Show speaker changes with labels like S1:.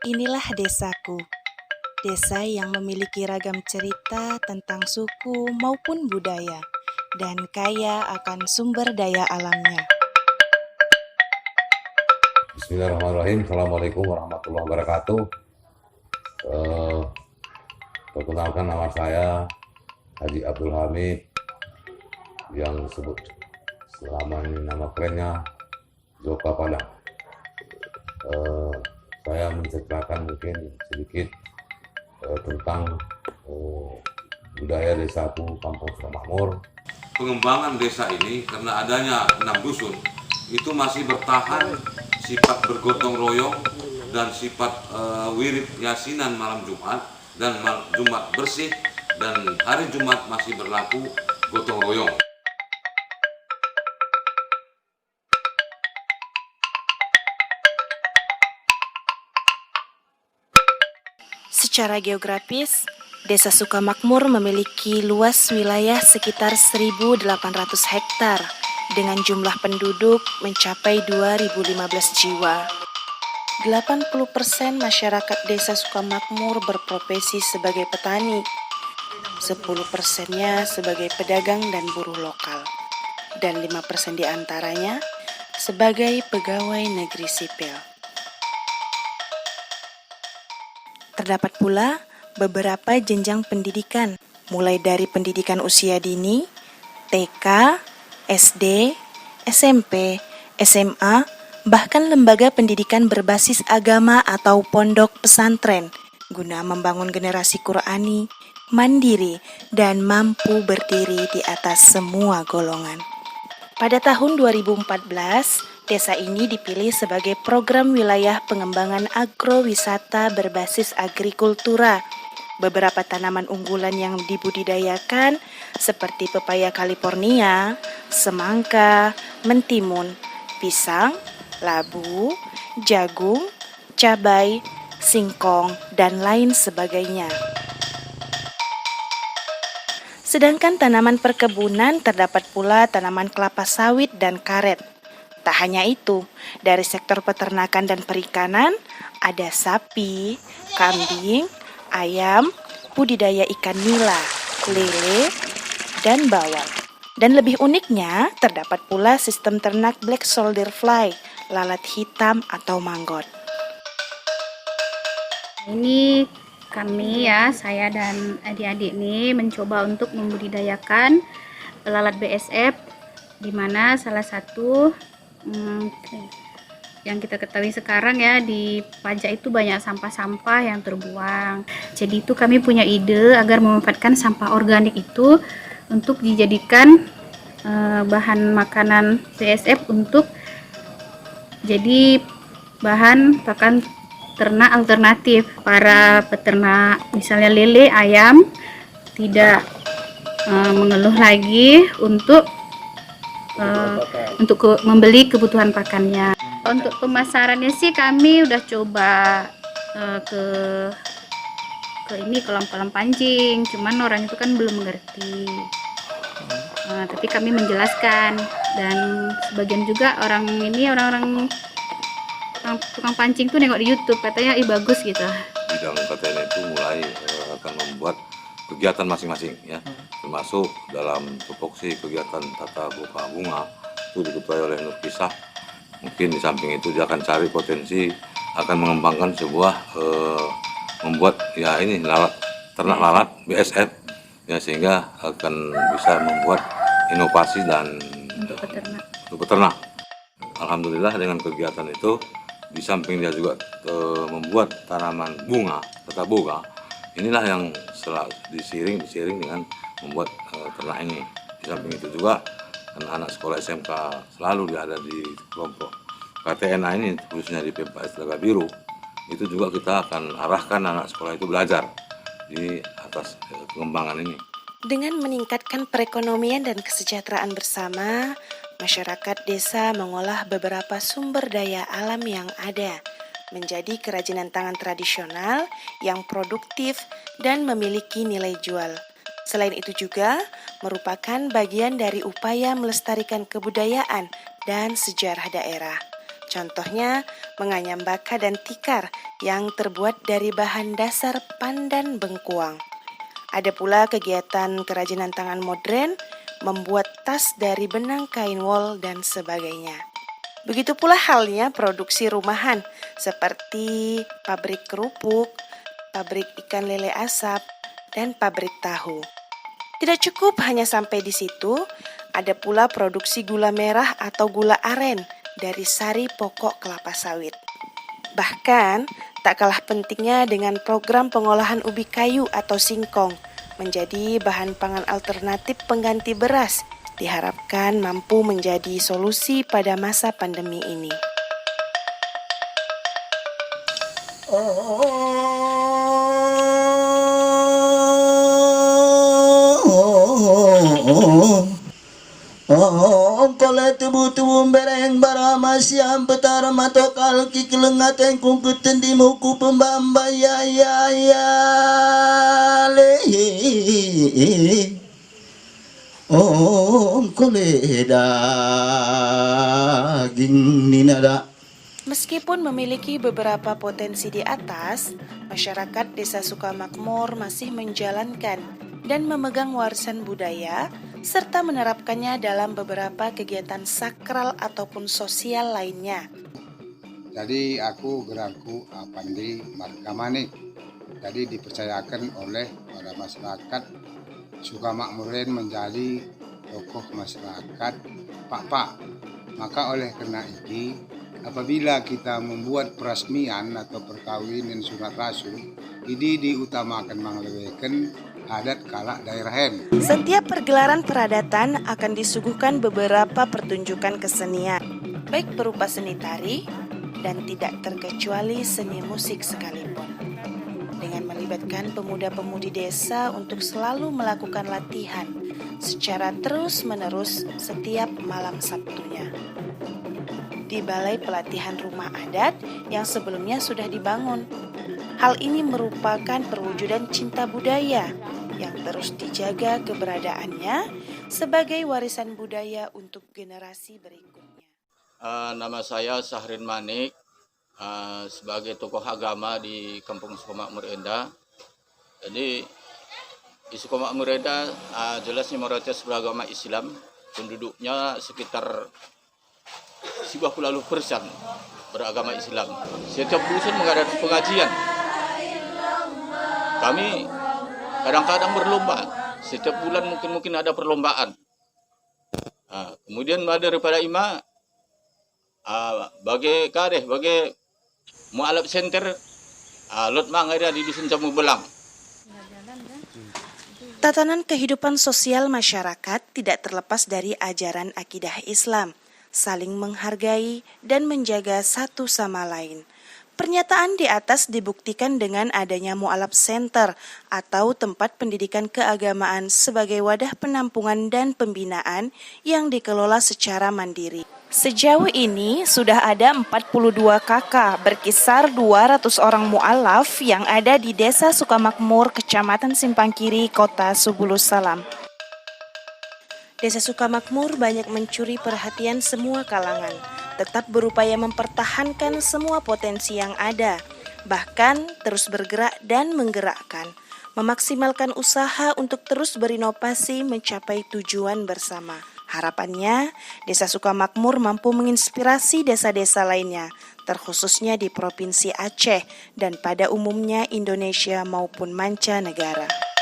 S1: Inilah desaku, desa yang memiliki ragam cerita tentang suku maupun budaya, dan kaya akan sumber daya alamnya.
S2: Bismillahirrahmanirrahim. Assalamualaikum warahmatullahi wabarakatuh. Eh, Perkenalkan, nama saya Haji Abdul Hamid, yang disebut selama ini nama kerennya Joka Padang. Eh, saya menceritakan mungkin sedikit tentang budaya desaku, Kampung Sukamakmur. Pengembangan desa ini karena adanya 6 dusun itu masih bertahan sifat bergotong royong dan sifat wirid yasinan malam Jumat dan Jumat bersih, dan hari Jumat masih berlaku gotong royong.
S1: Secara geografis, Desa Sukamakmur memiliki luas wilayah sekitar 1.800 hektar dengan jumlah penduduk mencapai 2.015 jiwa. 80% masyarakat Desa Sukamakmur berprofesi sebagai petani, 10%-nya sebagai pedagang dan buruh lokal, dan 5% diantaranya sebagai pegawai negeri sipil. Terdapat pula beberapa jenjang pendidikan, mulai dari pendidikan usia dini, TK, SD, SMP, SMA, bahkan lembaga pendidikan berbasis agama atau pondok pesantren, guna membangun generasi Qurani, mandiri, dan mampu berdiri di atas semua golongan. Pada tahun 2014, desa ini dipilih sebagai program wilayah pengembangan agrowisata berbasis agrikultura. Beberapa tanaman unggulan yang dibudidayakan seperti pepaya California, semangka, mentimun, pisang, labu, jagung, cabai, singkong, dan lain sebagainya. Sedangkan tanaman perkebunan terdapat pula tanaman kelapa sawit dan karet. Tak hanya itu, dari sektor peternakan dan perikanan, ada sapi, kambing, ayam, budidaya ikan nila, lele, dan bawang. Dan lebih uniknya, terdapat pula sistem ternak black soldier fly, lalat hitam atau manggot.
S3: Ini kami saya dan adik-adik ini mencoba untuk membudidayakan lalat BSF, di mana salah satu yang kita ketahui sekarang di Pajak itu banyak sampah-sampah yang terbuang. Jadi itu kami punya ide agar memanfaatkan sampah organik itu untuk dijadikan bahan makanan BSF untuk jadi bahan pakan ternak alternatif. Para peternak misalnya lele, ayam tidak mengeluh lagi untuk membeli kebutuhan pakannya. Untuk pemasarannya sih kami udah coba ke kolam-kolam pancing, cuman orang itu kan belum mengerti. Tapi kami menjelaskan, dan sebagian juga orang-orang tukang pancing tuh nengok di YouTube, katanya bagus gitu.
S2: Bidang KTN itu mulai akan membuat kegiatan masing-masing termasuk dalam tupoksi kegiatan tata buka bunga itu diketuai oleh Nur Kisah. Mungkin di samping itu dia akan cari potensi, akan mengembangkan sebuah membuat ternak lalat BSF sehingga akan bisa membuat inovasi dan untuk peternak. Alhamdulillah dengan kegiatan itu, di samping dia juga membuat tanaman bunga, tata boga, inilah yang disering dengan membuat ternak ini. Di samping itu juga anak-anak sekolah SMK selalu ada di kelompok KTNA ini, khususnya di PMPS Telaga Biru. Itu juga kita akan arahkan anak sekolah itu belajar di atas pengembangan ini.
S1: Dengan meningkatkan perekonomian dan kesejahteraan bersama, masyarakat desa mengolah beberapa sumber daya alam yang ada menjadi kerajinan tangan tradisional yang produktif dan memiliki nilai jual. Selain itu juga merupakan bagian dari upaya melestarikan kebudayaan dan sejarah daerah. Contohnya, menganyam baka dan tikar yang terbuat dari bahan dasar pandan bengkuang. Ada pula kegiatan kerajinan tangan modern, membuat tas dari benang kain wol dan sebagainya. Begitu pula halnya produksi rumahan seperti pabrik kerupuk, pabrik ikan lele asap, dan pabrik tahu. Tidak cukup hanya sampai di situ, ada pula produksi gula merah atau gula aren dari sari pokok kelapa sawit. Bahkan, tak kalah pentingnya dengan program pengolahan ubi kayu atau singkong menjadi bahan pangan alternatif pengganti beras, diharapkan mampu menjadi solusi pada masa pandemi ini.
S4: Kole tubuh-tubuh bereng baramasyam petara matokal kikilengat engkung kutendi muku pembamba ya le kole daging ninada.
S1: Meskipun memiliki beberapa potensi di atas, masyarakat Desa Sukamakmur masih menjalankan dan memegang warisan budaya serta menerapkannya dalam beberapa kegiatan sakral ataupun sosial lainnya.
S5: Jadi aku gerakku Pandi Margamani. Jadi dipercayakan oleh para masyarakat Sukamakmurin menjadi tokoh masyarakat Pak. Maka oleh karena ini, apabila kita membuat peresmian atau perkawinan sunat rasul, ini diutamakan menglewekan adat kalak daerah hen.
S1: Setiap pergelaran peradatan akan disuguhkan beberapa pertunjukan kesenian, baik berupa seni tari dan tidak terkecuali seni musik sekalipun. Dengan melibatkan pemuda-pemudi desa untuk selalu melakukan latihan secara terus-menerus setiap malam Sabtunya. Di Balai Pelatihan Rumah Adat yang sebelumnya sudah dibangun. Hal ini merupakan perwujudan cinta budaya yang terus dijaga keberadaannya sebagai warisan budaya untuk generasi berikutnya.
S6: Nama saya Sahrin Manik, sebagai tokoh agama di Kampung Sukamakmur Endah. Jadi di Sukamakmur Endah jelasnya mayoritas beragama Islam, penduduknya sekitar 90% beragama Islam. Setiap dusun mengadakan pengajian. Kami kadang-kadang berlomba, setiap bulan mungkin ada perlombaan. Kemudian daripada ima, bagi mualaf center, lot mangada di dusun Camu Belang.
S1: Tatanan kehidupan sosial masyarakat tidak terlepas dari ajaran akidah Islam, saling menghargai dan menjaga satu sama lain. Pernyataan di atas dibuktikan dengan adanya Mu'alaf Center atau tempat pendidikan keagamaan sebagai wadah penampungan dan pembinaan yang dikelola secara mandiri. Sejauh ini sudah ada 42 KK berkisar 200 orang mu'alaf yang ada di Desa Sukamakmur, Kecamatan Simpang Kiri, Kota Subulus Salam. Desa Sukamakmur banyak mencuri perhatian semua kalangan, tetap berupaya mempertahankan semua potensi yang ada, bahkan terus bergerak dan menggerakkan, memaksimalkan usaha untuk terus berinovasi mencapai tujuan bersama. Harapannya, Desa Sukamakmur mampu menginspirasi desa-desa lainnya, terkhususnya di Provinsi Aceh dan pada umumnya Indonesia maupun mancanegara.